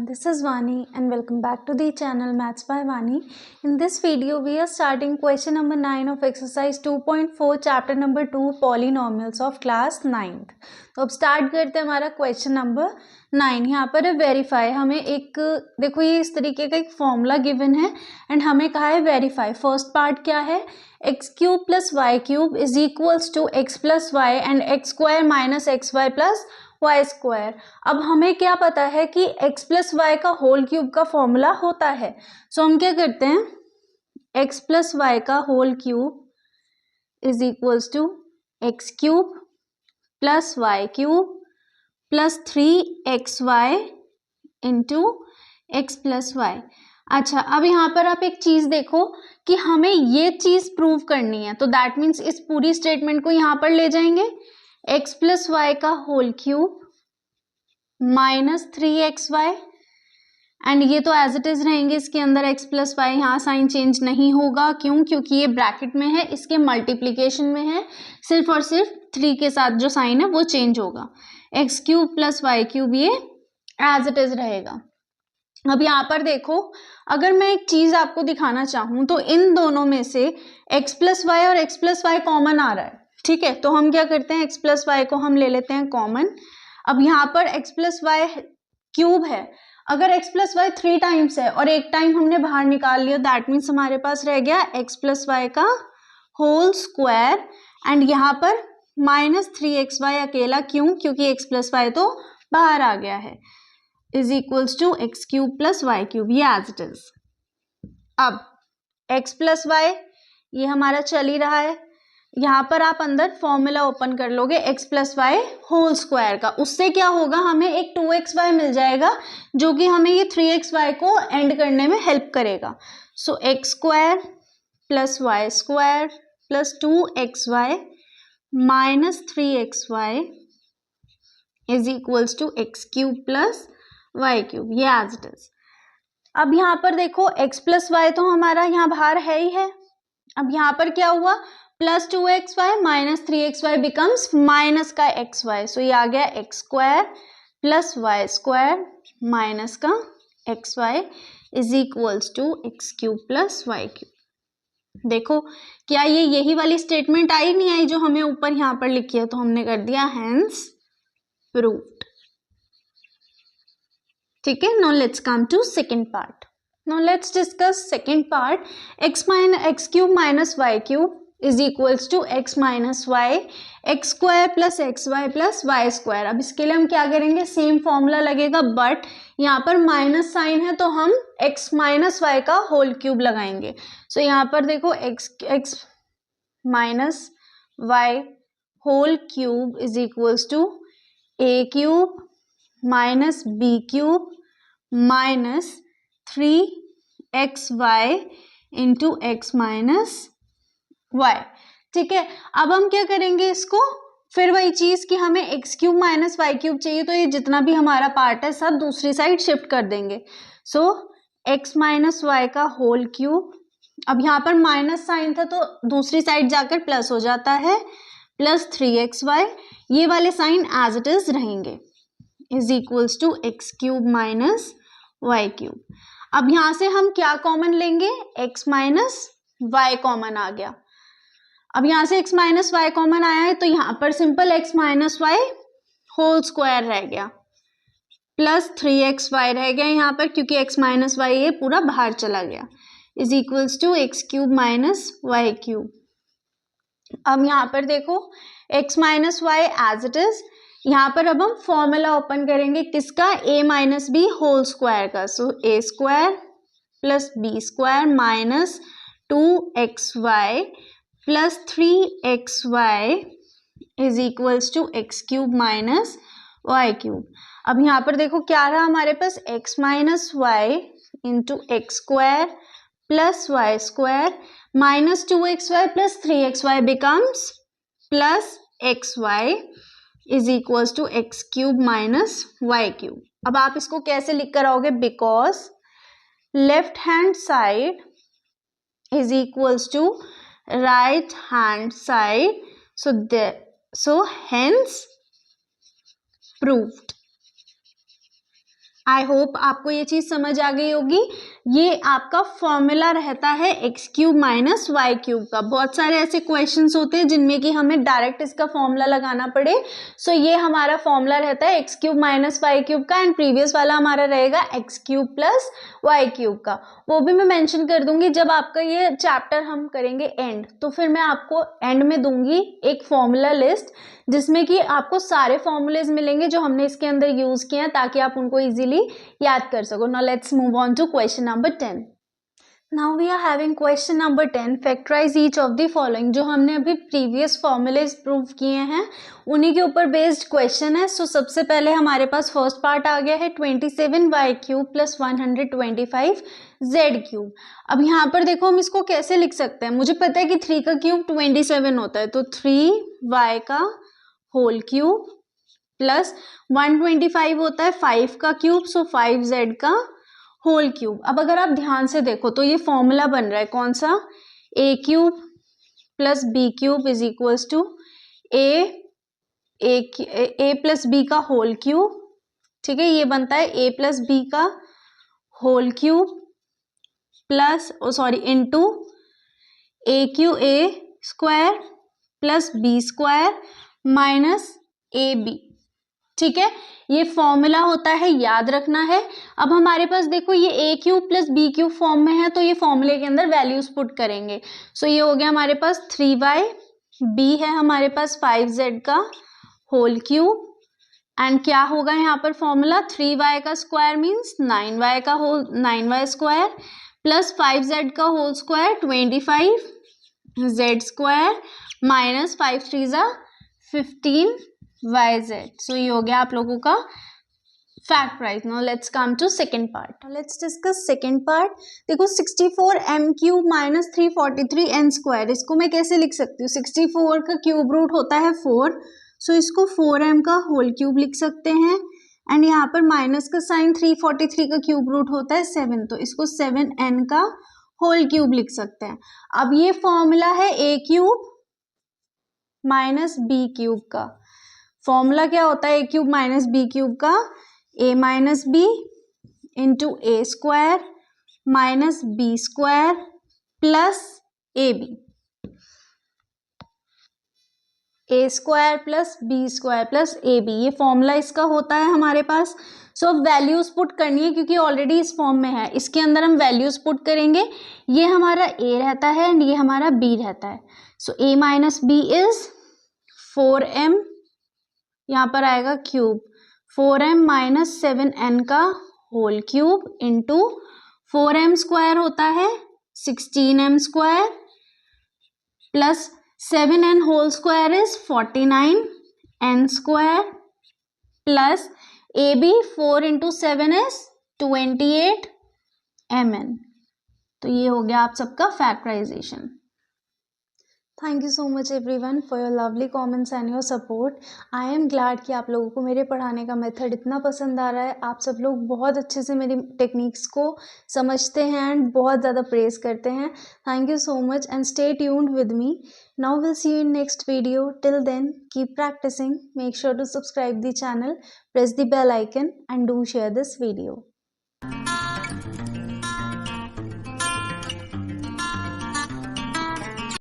this is Vani and welcome back to the channel Maths by Vani. In this video, we are starting question number 9 of exercise 2.4 chapter number 2 polynomials of class 9th. तो अब start करते हैं हमारा question number 9. यहाँ पर है verify. हमें एक देखो ये इस तरीके का एक फॉर्मूला गिवन है एंड हमें कहा है वेरीफाई. फर्स्ट पार्ट क्या है, x cube plus y cube is equals to x plus y and x square minus x y plus y square. अब हमें क्या पता है कि एक्स प्लस वाई का होल क्यूब का फॉर्मूला होता है. सो हम क्या करते हैं, एक्स प्लस वाई का whole cube is equals to x cube plus y cube plus 3xy into x plus y. अच्छा, अब यहाँ पर आप एक चीज देखो कि हमें ये चीज प्रूव करनी है, तो दैट मीन्स इस पूरी स्टेटमेंट को यहाँ पर ले जाएंगे. एक्स प्लस वाई का whole cube minus 3xy and ये तो एज इट इज रहेंगे इसके अंदर एक्स प्लस वाई. यहाँ साइन चेंज नहीं होगा, क्यों? क्योंकि ये ब्रैकेट में है, इसके मल्टीप्लीकेशन में है, सिर्फ और सिर्फ 3 के साथ जो साइन है वो चेंज होगा. X cube plus y cube ये एज इट इज रहेगा. अब यहाँ पर देखो, अगर मैं एक चीज आपको दिखाना चाहूँ तो इन दोनों में से एक्स प्लस वाई और एक्स प्लस वाई कॉमन आ रहा है, ठीक है. तो हम क्या करते हैं, एक्स प्लस वाई को हम ले लेते हैं कॉमन. अब यहाँ पर एक्स प्लस वाई क्यूब है, अगर एक्स प्लस वाई 3 टाइम्स है और एक टाइम हमने बाहर निकाल लिया, दैट मीन्स हमारे पास रह गया एक्स प्लस वाई का होल स्क्वायर एंड यहाँ पर माइनस 3xy अकेला. क्यों? क्योंकि एक्स प्लस वाई तो बाहर आ गया है, is equals to x cube plus y cube, ये एज इट इज. अब एक्स प्लस वाई ये हमारा चल ही रहा है, यहाँ पर आप अंदर फॉर्मूला ओपन कर लोगे x plus y whole square का. उससे क्या होगा, हमें एक 2xy मिल जाएगा जो कि हमें ये 3xy को एंड करने में हेल्प करेगा. So x square plus y square plus 2xy minus 3xy is equals to x cube plus y cube, ये एज इट इज. अब यहाँ पर देखो एक्स प्लस वाई तो हमारा यहाँ बाहर है ही है. अब यहाँ पर क्या हुआ, plus 2xy minus 3xy becomes minus का xy. सो ये आ गया x square plus y square minus का xy is equals to x cube plus y cube. देखो क्या ये यही वाली स्टेटमेंट आई नहीं आई जो हमें ऊपर यहाँ पर लिखी है, तो हमने कर दिया हेंस प्रूव्ड. ठीक है. Now let's come to second part. Now let's discuss second part. X cube minus y cube is equals to x minus y x square plus x y plus y square. अब इसके लिए हम क्या करेंगे, same formula लगेगा but यहाँ पर minus sign है तो हम एक्स माइनस वाई का होल क्यूब लगाएंगे. सो यहाँ पर देखो x minus y whole cube is equals to a cube minus b cube minus 3xy into x minus y. ठीक है. अब हम क्या करेंगे इसको, फिर वही चीज कि हमें x cube minus y cube चाहिए, तो ये जितना भी हमारा पार्ट है सब दूसरी साइड शिफ्ट कर देंगे. सो एक्स माइनस वाई का होल क्यूब, अब यहाँ पर माइनस साइन था तो दूसरी साइड जाकर प्लस हो जाता है, प्लस 3xy, ये वाले साइन एज इट इज रहेंगे, is equals to x cube minus y cube. अब यहाँ से हम क्या कॉमन लेंगे, एक्स माइनस वाई कॉमन आ गया. अब यहाँ से x माइनस वाई कॉमन आया है तो यहाँ पर simple x minus y whole square रह गया प्लस 3xy रह गया यहाँ पर, क्योंकि x माइनस वाई ये पूरा बाहर चला गया, is equals to x cube minus y cube. अब यहाँ पर देखो x minus y as it is. यहाँ पर अब हम फॉर्मूला ओपन करेंगे किसका, a minus b whole square का. So a square plus b square minus 2xy plus 3xy is equals to x cube minus y cube. अब यहाँ पर देखो क्या रहा हमारे पास, x minus y into x square plus y square minus 2xy plus 3xy becomes plus xy is equals to x cube minus y cube. अब आप इसको कैसे लिख कर आओगे, because left hand side is equals to right hand side, so hence proved. I hope आपको ये चीज समझ आ गई होगी। ये आपका फॉर्मूला रहता है x cube minus y cube का। बहुत सारे ऐसे क्वेश्चंस होते हैं जिनमें कि हमें डायरेक्ट इसका फॉर्मूला लगाना पड़े। सो ये हमारा फॉर्मूला रहता है x cube minus y cube का, एंड प्रीवियस वाला हमारा रहेगा x cube plus y cube का। वो भी मैं मेंशन कर दूंगी जब आपका ये चैप्टर हम करेंगे एंड, तो फिर मैं आपको एंड में दूंगी एक फॉर्मूला लिस्ट जिसमें कि आपको सारे फॉर्मूलेज मिलेंगे जो हमने इसके अंदर यूज किए हैं, ताकि आप उनको इजीली याद कर सको। Now let's move on to question number 10। Now we are having question number 10, factorize each of the following. जो हमने अभी प्रीवियस फॉर्मूलेज प्रूव किए हैं उन्हीं के ऊपर बेस्ड क्वेश्चन है। सो सबसे पहले हमारे पास फर्स्ट पार्ट आ गया है 27y cube plus 125z cube. अब यहाँ पर देखो हम इसको कैसे लिख सकते हैं। मुझे पता है कि 3 का क्यूब 27 होता है, तो 3y का होल क्यूब प्लस 125 होता है 5 का क्यूब, सो 5z का होल क्यूब। अब अगर आप ध्यान से देखो तो ये फॉर्मूला बन रहा है कौन सा, a cube plus b cube is equals to a plus b का होल क्यूब। ठीक है, ये बनता है a प्लस बी का whole cube plus into a square plus b square minus a b. ठीक है, ये फॉर्मूला होता है, याद रखना है। अब हमारे पास देखो ये a cube plus b cube form में है, तो ये फॉर्मूले के अंदर वैल्यूज पुट करेंगे। सो ये हो गया हमारे पास 3y, b है हमारे पास 5z का होल क्यूब, एंड क्या होगा यहाँ पर फॉर्मूला 3y का square means 9y square plus 5z का whole square 25z square minus 5 3 जा 15yz। सो ये हो गया आप लोगों का factorize. Now let's come to second part. Let's discuss second part. देखो 64m cube minus 343n square, इसको मैं कैसे लिख सकती हूँ। 64 का क्यूब रूट होता है 4, सो इसको 4m का होल क्यूब लिख सकते हैं, एंड यहाँ पर माइनस का साइन 343 का क्यूब रूट होता है 7, तो इसको 7n का होल क्यूब लिख सकते हैं। अब ये फॉर्मूला है a cube minus b cube का। फॉर्मूला क्या होता है a cube minus b cube का, a minus b into a square minus b square plus A b, a square plus b square plus A b, ये formula इसका होता है हमारे पास। सो अब वैल्यूज पुट करनी है क्योंकि ऑलरेडी इस फॉर्म में है, इसके अंदर हम वैल्यूज पुट करेंगे। ये हमारा a रहता है एंड ये हमारा b रहता है। So a minus b is 4m, यहाँ पर आएगा क्यूब 4m माइनस 7n का whole cube into 4m square होता है 16m square plus 7n whole square is 49n square plus A B 4 into 7 is 28mn। तो ये हो गया आप सबका factorisation. Thank you so much everyone for your lovely comments and your support. I am glad कि आप लोगों को मेरे पढ़ाने का मेथड इतना पसंद आ रहा है। आप सब लोग बहुत अच्छे से मेरी टेक्निक्स को समझते हैं एंड बहुत ज़्यादा प्रेज करते हैं। Thank you so much and stay tuned with me. Now will see you in next video. Till then keep practising, make sure to subscribe the channel, press the bell icon and do share this video.